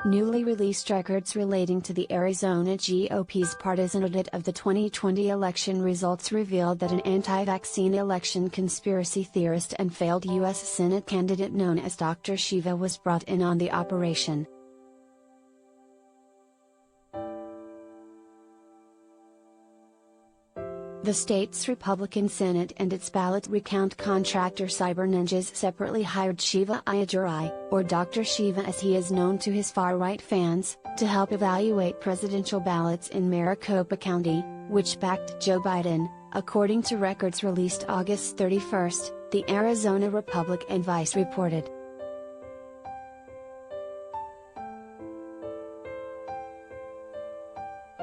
Newly released records relating to the Arizona GOP's partisan audit of the 2020 election results revealed that an anti-vaccine election conspiracy theorist and failed U.S. Senate candidate known as Dr. Shiva was brought in on the operation. The state's Republican Senate and its ballot recount contractor Cyber Ninjas separately hired Shiva Ayadurai, or Dr. Shiva as he is known to his far-right fans, to help evaluate presidential ballots in Maricopa County, which backed Joe Biden, according to records released August 31, the Arizona Republic and Vice reported.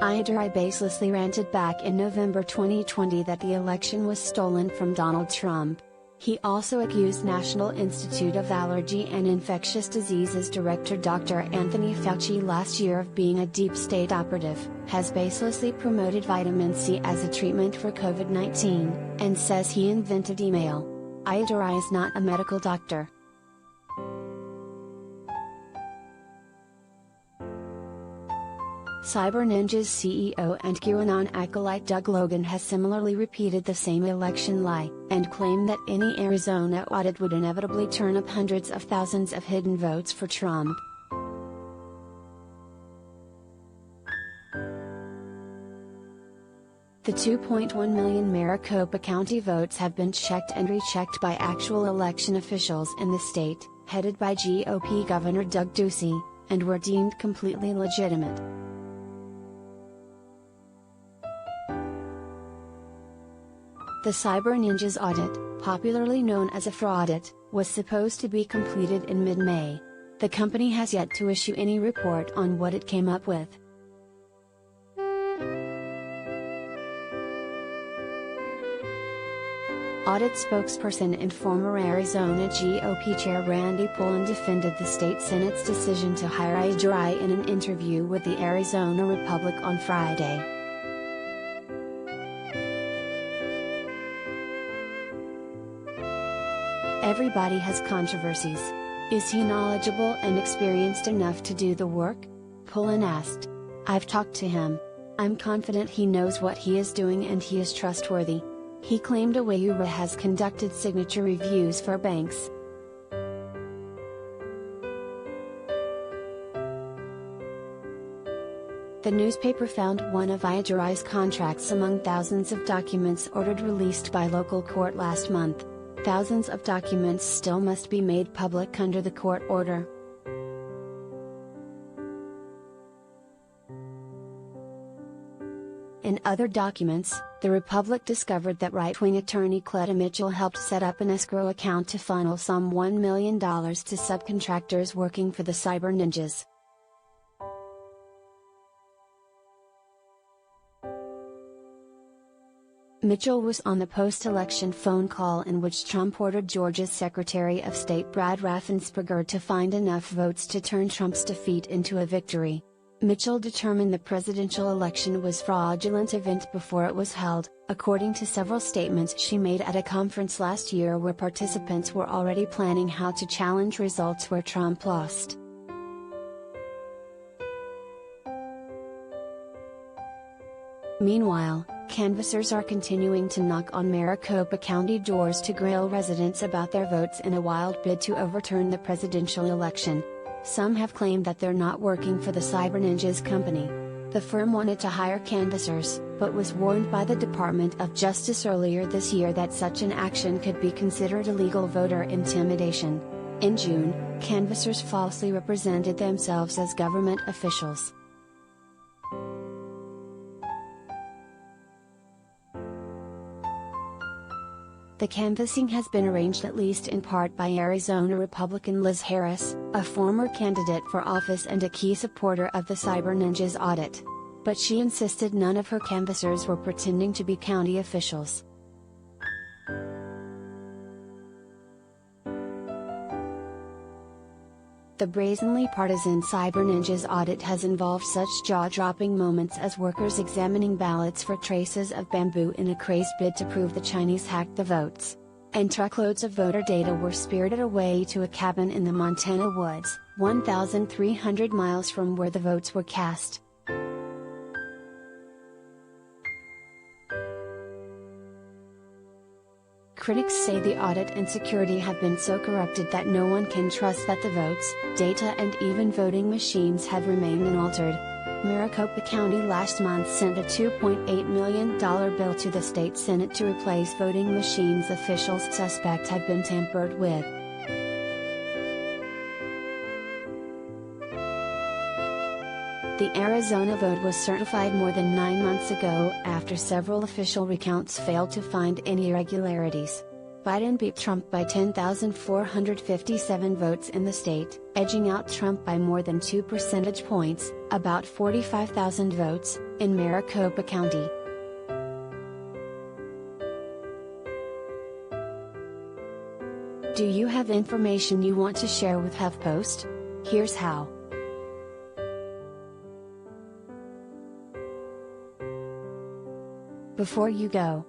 Ayadurai baselessly ranted back in November 2020 that the election was stolen from Donald Trump. He also accused National Institute of Allergy and Infectious Diseases Director Dr. Anthony Fauci last year of being a deep state operative, has baselessly promoted vitamin C as a treatment for COVID-19, and says he invented email. Ayadurai is not a medical doctor. Cyber Ninja's CEO and QAnon acolyte Doug Logan has similarly repeated the same election lie, and claimed that any Arizona audit would inevitably turn up hundreds of thousands of hidden votes for Trump. The 2.1 million Maricopa County votes have been checked and rechecked by actual election officials in the state, headed by GOP Governor Doug Ducey, and were deemed completely legitimate. The Cyber Ninjas audit, popularly known as a fraudit, was supposed to be completed in mid-May. The company has yet to issue any report on what it came up with. Audit spokesperson and former Arizona GOP Chair Randy Pullen defended the state Senate's decision to hire Ayadurai in an interview with the Arizona Republic on Friday. Everybody has controversies. Is he knowledgeable and experienced enough to do the work? Pullen asked. I've talked to him. I'm confident he knows what he is doing and he is trustworthy. He claimed Ayadurai has conducted signature reviews for banks. The newspaper found one of Ayadurai's contracts among thousands of documents ordered released by local court last month. Thousands of documents still must be made public under the court order. In other documents, the Republic discovered that right-wing attorney Cleta Mitchell helped set up an escrow account to funnel some $1 million to subcontractors working for the Cyber Ninjas. Mitchell was on the post-election phone call in which Trump ordered Georgia's Secretary of State Brad Raffensperger to find enough votes to turn Trump's defeat into a victory. Mitchell determined the presidential election was a fraudulent event before it was held, according to several statements she made at a conference last year where participants were already planning how to challenge results where Trump lost. Meanwhile, canvassers are continuing to knock on Maricopa County doors to grill residents about their votes in a wild bid to overturn the presidential election. Some have claimed that they're not working for the Cyber Ninjas company. The firm wanted to hire canvassers, but was warned by the Department of Justice earlier this year that such an action could be considered illegal voter intimidation. In June, canvassers falsely represented themselves as government officials. The canvassing has been arranged at least in part by Arizona Republican Liz Harris, a former candidate for office and a key supporter of the Cyber Ninjas audit. But she insisted none of her canvassers were pretending to be county officials. The brazenly partisan Cyber Ninjas audit has involved such jaw-dropping moments as workers examining ballots for traces of bamboo in a crazed bid to prove the Chinese hacked the votes. and truckloads of voter data were spirited away to a cabin in the Montana woods, 1,300 miles from where the votes were cast. Critics say the audit and security have been so corrupted that no one can trust that the votes, data and even voting machines have remained unaltered. Maricopa County last month sent a $2.8 million bill to the state Senate to replace voting machines officials suspect have been tampered with. The Arizona vote was certified more than 9 months ago after several official recounts failed to find any irregularities. Biden beat Trump by 10,457 votes in the state, edging out Trump by more than 2 percentage points, about 45,000 votes, in Maricopa County. Do you have information you want to share with HuffPost? Here's how. Before you go,